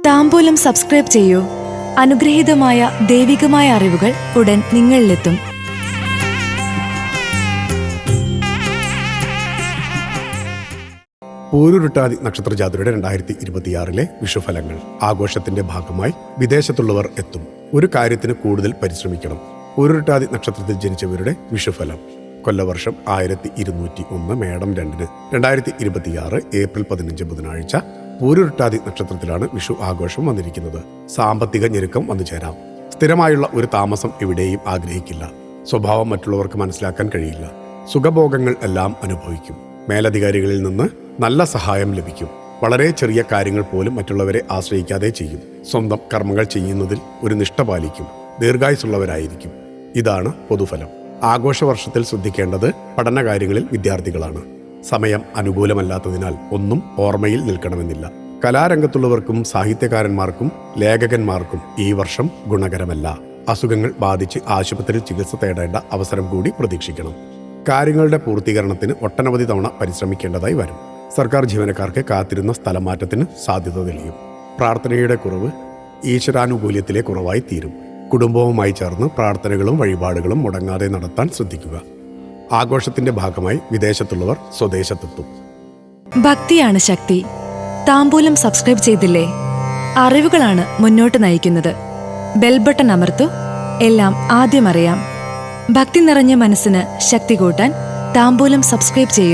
താംബൂലം subscribe ചെയ്യൂ. അനുഗ്രഹീതമായ ദൈവികമായ അറിവുകൾ ഉടൻ നിങ്ങളിലെത്തും. പൂരുരുട്ടാതി നക്ഷത്രജാതരുടെ 2026 വിഷുഫലങ്ങൾ. ആഘോഷത്തിന്റെ ഭാഗമായി വിദേശത്തുള്ളവർ എത്തും. ഒരു കാര്യത്തിന് കൂടുതൽ പരിശ്രമിക്കണം. പൂരുരുട്ടാതി നക്ഷത്രത്തിൽ ജനിച്ചവരുടെ വിഷുഫലം. കൊല്ലവർഷം 1201 മേടം 2 2026 ഏപ്രിൽ 15 ബുധനാഴ്ച പൂരുരുട്ടാതി നക്ഷത്രത്തിലാണ് വിഷു ആഘോഷം വന്നിരിക്കുന്നത്. സാമ്പത്തിക ഞെരുക്കം വന്നു ചേരാം. സ്ഥിരമായുള്ള ഒരു താമസം എവിടെയും ആഗ്രഹിക്കില്ല. സ്വഭാവം മറ്റുള്ളവർക്ക് മനസ്സിലാക്കാൻ കഴിയില്ല. സുഖഭോഗങ്ങൾ എല്ലാം അനുഭവിക്കും. മേലധികാരികളിൽ നിന്ന് നല്ല സഹായം ലഭിക്കും. വളരെ ചെറിയ കാര്യങ്ങൾ പോലും മറ്റുള്ളവരെ ആശ്രയിക്കാതെ ചെയ്യും. സ്വന്തം കർമ്മങ്ങൾ ചെയ്യുന്നതിൽ ഒരു നിഷ്ഠ പാലിക്കും. ദീർഘായുസുള്ളവരായിരിക്കും. ഇതാണ് പൊതുഫലം. ആഘോഷവർഷത്തിൽ ശ്രദ്ധിക്കേണ്ടത് പഠനകാര്യങ്ങളിൽ വിദ്യാർത്ഥികളാണ്. സമയം അനുകൂലമല്ലാത്തതിനാൽ ഒന്നും ഓർമ്മയിൽ നിൽക്കണമെന്നില്ല. കലാരംഗത്തുള്ളവർക്കും സാഹിത്യകാരന്മാർക്കും ലേഖകന്മാർക്കും ഈ വർഷം ഗുണകരമല്ല. അസുഖങ്ങൾ ബാധിച്ച് ആശുപത്രിയിൽ ചികിത്സ തേടേണ്ട അവസരം കൂടി പ്രതീക്ഷിക്കണം. കാര്യങ്ങളുടെ പൂർത്തീകരണത്തിന് ഒട്ടനവധി തവണ പരിശ്രമിക്കേണ്ടതായി വരും. സർക്കാർ ജീവനക്കാർക്ക് കാത്തിരുന്ന സ്ഥലമാറ്റത്തിന് സാധ്യത തെളിയും. പ്രാർത്ഥനയുടെ കുറവ് ഈശ്വരാനുകൂല്യത്തിലെ കുറവായി തീരും. കുടുംബവുമായി ചേർന്ന് പ്രാർത്ഥനകളും വഴിപാടുകളും മുടങ്ങാതെ നടത്താൻ ശ്രദ്ധിക്കുക. ആഘോഷത്തിന്റെ ഭാഗമായി വിദേശത്തുള്ളവർ സ്വദേശത്തെത്തും. ഭക്തിയാണ് ശക്തി. താംബൂലം സബ്സ്ക്രൈബ് ചെയ്തില്ലേ? അറിവുകളാണ് മുന്നോട്ട് നയിക്കുന്നത്. ബെൽ ബട്ടൺ അമർത്തു. എല്ലാം ആദ്യം അറിയാം. ഭക്തി നിറഞ്ഞ മനസ്സിന് ശക്തി കൂട്ടാൻ താംബൂലം സബ്സ്ക്രൈബ് ചെയ്യൂ.